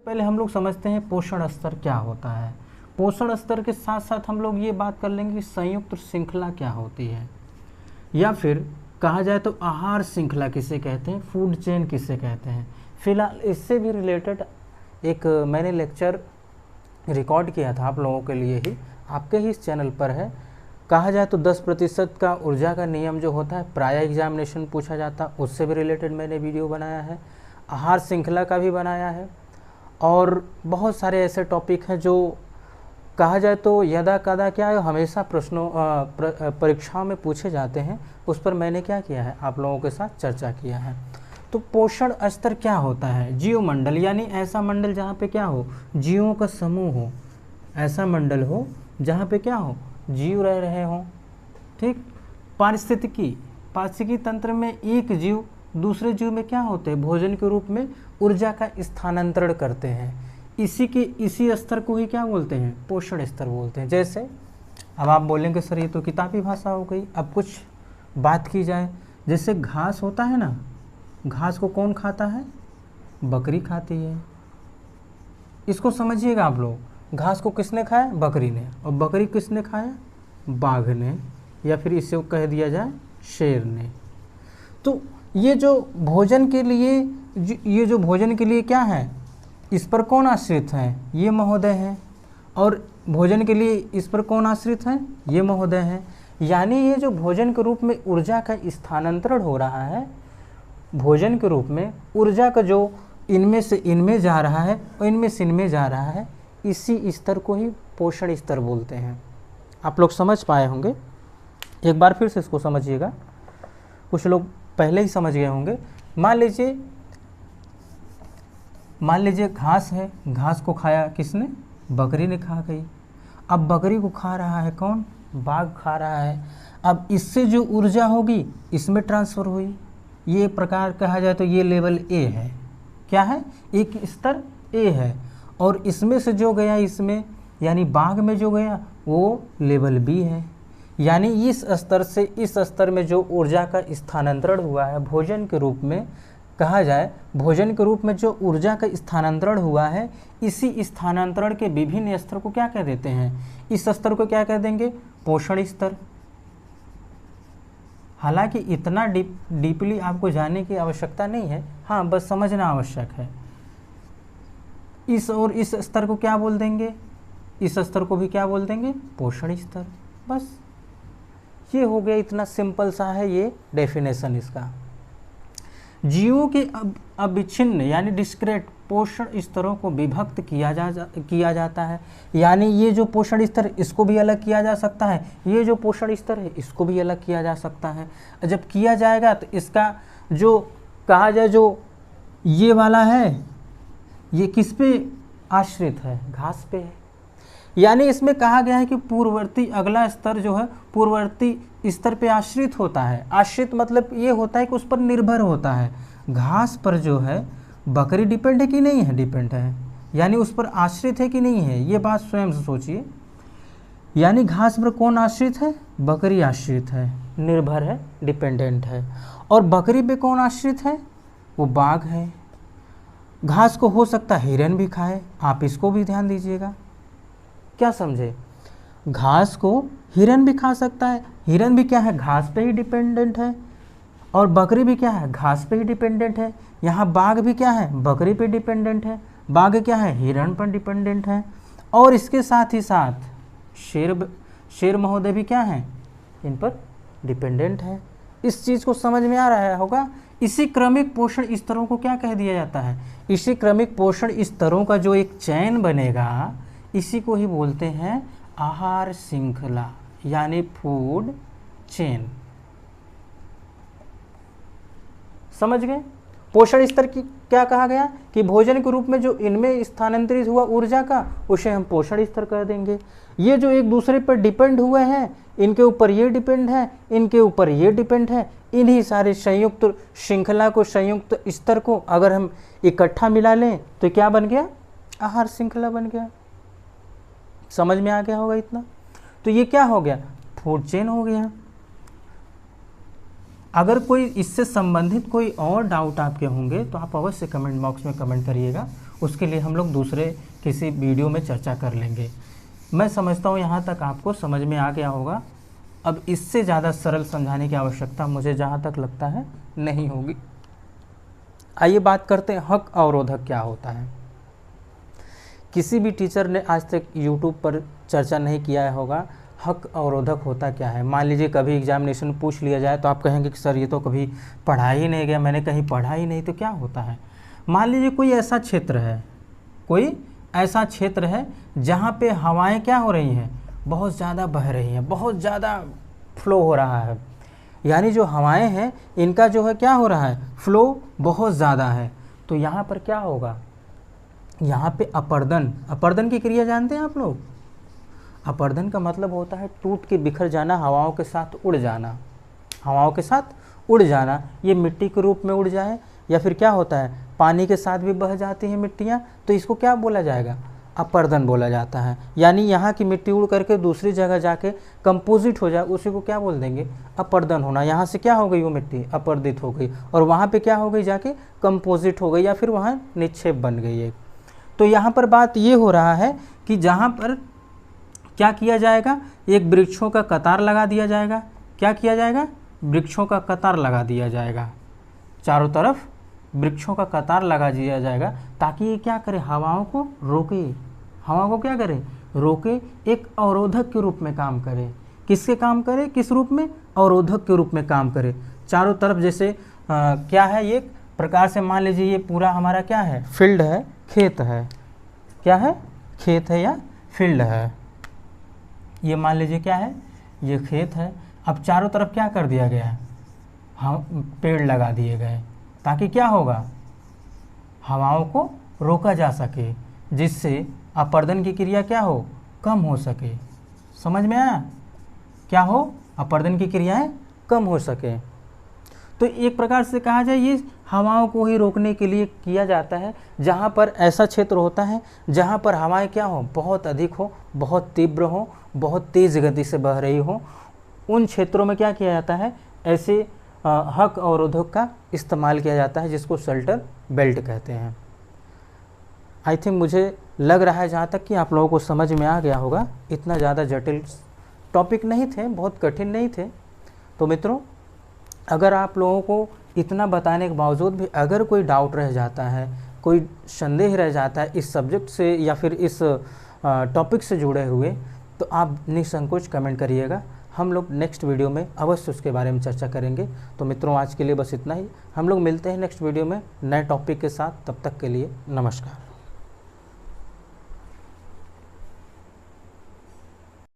पहले हम लोग समझते हैं पोषण स्तर क्या होता है। पोषण स्तर के साथ साथ हम लोग ये बात कर लेंगे कि संयुक्त श्रृंखला क्या होती है, या फिर कहा जाए तो आहार श्रृंखला किसे कहते हैं, फूड चेन किसे कहते हैं। फिलहाल इससे भी रिलेटेड एक मैंने लेक्चर रिकॉर्ड किया था आप लोगों के लिए ही, आपके ही इस चैनल पर है। कहा जाए तो 10% का ऊर्जा का नियम जो होता है प्राय एग्जामिनेशन पूछा जाता, उससे भी रिलेटेड मैंने वीडियो बनाया है। आहार श्रृंखला का भी बनाया है, और बहुत सारे ऐसे टॉपिक हैं जो कहा जाए तो यदा कदा क्या है हमेशा प्रश्नों परीक्षाओं में पूछे जाते हैं। उस पर मैंने क्या किया है, आप लोगों के साथ चर्चा किया है। तो पोषण स्तर क्या होता है, जीवमंडल यानी ऐसा मंडल जहाँ पे क्या हो, जीवों का समूह हो, ऐसा मंडल हो जहाँ पे क्या हो, जीव रह रहे हों। ठीक। पारिस्थितिकी तंत्र में एक जीव दूसरे जीव में क्या होते हैं, भोजन के रूप में ऊर्जा का स्थानांतरण करते हैं। इसी स्तर को ही क्या बोलते हैं, पोषण स्तर बोलते हैं। जैसे अब आप बोलेंगे सर ये तो किताबी भाषा हो गई, अब कुछ बात की जाए। जैसे घास होता है ना, घास को कौन खाता है, बकरी खाती है। इसको समझिएगा आप लोग, घास को किसने खाया, बकरी ने, और बकरी किसने खाया, बाघ ने, या फिर इसे कह दिया जाए शेर ने। तो ये जो भोजन के लिए क्या है, इस पर कौन आश्रित है, ये महोदय हैं, और भोजन के लिए इस पर कौन आश्रित है, ये महोदय हैं। यानी ये जो भोजन के रूप में ऊर्जा का स्थानांतरण हो रहा है, भोजन के रूप में ऊर्जा का जो इनमें से इनमें जा रहा है और इनमें से इनमें जा रहा है, इसी स्तर को ही पोषण स्तर बोलते हैं। आप लोग समझ पाए होंगे, एक बार फिर से इसको समझिएगा, कुछ लोग पहले ही समझ गए होंगे। मान लीजिए घास है, घास को खाया किसने, बकरी ने खा गई। अब बकरी को खा रहा है कौन, बाघ खा रहा है। अब इससे जो ऊर्जा होगी इसमें ट्रांसफ़र हुई। ये प्रकार कहा जाए तो ये लेवल ए है, क्या है, एक स्तर ए है, और इसमें से जो गया इसमें यानी बाघ में जो गया वो लेवल बी है। यानी इस स्तर से इस स्तर में जो ऊर्जा का स्थानांतरण हुआ है भोजन के रूप में, कहा जाए भोजन के रूप में जो ऊर्जा का स्थानांतरण हुआ है, इसी स्थानांतरण के विभिन्न स्तर को क्या कह देते हैं, इस स्तर को क्या कह देंगे, पोषण स्तर। हालांकि इतना डीपली आपको जानने की आवश्यकता नहीं है, हाँ बस समझना आवश्यक है। इस स्तर को क्या बोल देंगे, इस स्तर को भी क्या बोल देंगे, पोषण स्तर। बस ये हो गया, इतना सिंपल सा है ये डेफिनेशन इसका। जीवों के अविच्छिन्न यानी डिस्क्रीट पोषण स्तरों को विभक्त किया जाता है। यानी ये जो पोषण स्तर इसको भी अलग किया जा सकता है, ये जो पोषण स्तर है इसको भी अलग किया जा सकता है। जब किया जाएगा तो इसका जो कहा जाए जो ये वाला है ये किस पे आश्रित है, घास पे है। यानी इसमें कहा गया है कि पूर्ववर्ती अगला स्तर जो है पूर्ववर्ती स्तर पे आश्रित होता है। आश्रित मतलब ये होता है कि उस पर निर्भर होता है। घास पर जो है बकरी डिपेंड है कि नहीं है, डिपेंड है, यानी उस पर आश्रित है कि नहीं है, ये बात स्वयं से सोचिए। यानी घास पर कौन आश्रित है, बकरी आश्रित है, निर्भर है, डिपेंडेंट है। और बकरी पे कौन आश्रित है, वो बाघ है। घास को हो सकता है हिरन भी खाए, आप इसको भी ध्यान दीजिएगा, क्या समझे, घास को हिरन भी खा सकता है। हिरन भी क्या है, घास पे ही डिपेंडेंट है, और बकरी भी क्या है, घास पे ही डिपेंडेंट है। यहाँ बाघ भी क्या है, बकरी पे डिपेंडेंट है, बाघ क्या है, हिरन पर डिपेंडेंट है। और इसके साथ ही साथ शेर महोदय भी क्या है, इन पर डिपेंडेंट है। इस चीज़ को समझ में आ रहा होगा। इसी क्रमिक पोषण स्तरों को क्या कह दिया जाता है, इसी क्रमिक पोषण स्तरों का जो एक चैन बनेगा इसी को ही बोलते हैं आहार श्रृंखला यानी फूड चेन। समझ गए। पोषण स्तर की क्या कहा गया कि भोजन के रूप में जो इनमें स्थानांतरित हुआ ऊर्जा का उसे हम पोषण स्तर कर देंगे। ये जो एक दूसरे पर डिपेंड हुए हैं, इनके ऊपर ये डिपेंड है, इनके ऊपर ये डिपेंड है, इन्हीं सारे संयुक्त श्रृंखला को, संयुक्त स्तर को अगर हम इकट्ठा मिला लें तो क्या बन गया, आहार श्रृंखला बन गया। समझ में आ गया होगा इतना। तो ये क्या हो गया, फूड चेन हो गया। अगर कोई इससे संबंधित कोई और डाउट आपके होंगे तो आप अवश्य कमेंट बॉक्स में कमेंट करिएगा, उसके लिए हम लोग दूसरे किसी वीडियो में चर्चा कर लेंगे। मैं समझता हूँ यहाँ तक आपको समझ में आ गया होगा। अब इससे ज़्यादा सरल समझाने की आवश्यकता मुझे जहाँ तक लगता है नहीं होगी। आइए बात करते हैं हक अवरोधक क्या होता है। किसी भी टीचर ने आज तक यूट्यूब पर चर्चा नहीं किया होगा हक अवरोधक होता क्या है। मान लीजिए कभी एग्जामिनेशन पूछ लिया जाए तो आप कहेंगे कि सर ये तो कभी पढ़ा ही नहीं गया, मैंने कहीं पढ़ा ही नहीं। तो क्या होता है, मान लीजिए कोई ऐसा क्षेत्र है, कोई ऐसा क्षेत्र है जहाँ पे हवाएं क्या हो रही हैं, बहुत ज़्यादा बह रही हैं, बहुत ज़्यादा फ्लो हो रहा है। यानी जो हवाएं हैं इनका जो है क्या हो रहा है, फ्लो बहुत ज़्यादा है। तो यहाँ पर क्या होगा, यहाँ पे अपर्दन, अपर्दन की क्रिया जानते हैं आप लोग। अपर्दन का मतलब होता है टूट के बिखर जाना, हवाओं के साथ उड़ जाना, हवाओं के साथ उड़ जाना। ये मिट्टी के रूप में उड़ जाए या फिर क्या होता है पानी के साथ भी बह जाती हैं मिट्टियाँ, तो इसको क्या बोला जाएगा, अपर्दन बोला जाता है। यानी यहाँ की मिट्टी उड़ करके दूसरी जगह जाके कंपोजिट हो जाए, उसी को क्या बोल देंगे, अपर्दन होना। यहाँ से क्या हो गई वो मिट्टी अपर्दित हो गई और वहाँ पे क्या हो गई, जाके कंपोजिट हो गई या फिर वहाँ निक्षेप बन गई है। तो यहाँ पर बात ये हो रहा है कि जहाँ पर क्या किया जाएगा, एक वृक्षों का कतार लगा दिया जाएगा। क्या किया जाएगा, वृक्षों का कतार लगा दिया जाएगा, चारों तरफ वृक्षों का कतार लगा दिया जाएगा, ताकि ये क्या करे, हवाओं को रोके, हवा को क्या करे, रोके, एक अवरोधक के रूप में काम करे। किसके काम करे, किस रूप में, अवरोधक के रूप में काम करे। चारों तरफ जैसे क्या है, एक प्रकार से मान लीजिए ये पूरा हमारा क्या है, फील्ड है, खेत है, क्या है, खेत है या फील्ड है। ये मान लीजिए क्या है, ये खेत है। अब चारों तरफ क्या कर दिया गया है, हम पेड़ लगा दिए गए, ताकि क्या होगा, हवाओं को रोका जा सके, जिससे अपर्दन की क्रिया क्या हो, कम हो सके। समझ में आया, क्या हो, अपर्दन की क्रियाएं कम हो सके। तो एक प्रकार से कहा जाए ये हवाओं को ही रोकने के लिए किया जाता है। जहाँ पर ऐसा क्षेत्र होता है जहाँ पर हवाएं क्या हो, बहुत अधिक हो, बहुत तीव्र हो, बहुत तेज़ गति से बह रही हो, उन क्षेत्रों में क्या किया जाता है, ऐसे हक अवरोधक का इस्तेमाल किया जाता है, जिसको शेल्टर बेल्ट कहते हैं। आई थिंक मुझे लग रहा है जहाँ तक कि आप लोगों को समझ में आ गया होगा। इतना ज़्यादा जटिल टॉपिक नहीं थे, बहुत कठिन नहीं थे। तो मित्रों, अगर आप लोगों को इतना बताने के बावजूद भी अगर कोई डाउट रह जाता है, कोई संदेह रह जाता है इस सब्जेक्ट से या फिर इस टॉपिक से जुड़े हुए, तो आप निसंकोच कमेंट करिएगा। हम लोग नेक्स्ट वीडियो में अवश्य उसके बारे में चर्चा करेंगे। तो मित्रों, आज के लिए बस इतना ही। हम लोग मिलते हैं नेक्स्ट वीडियो में नए टॉपिक के साथ। तब तक के लिए नमस्कार।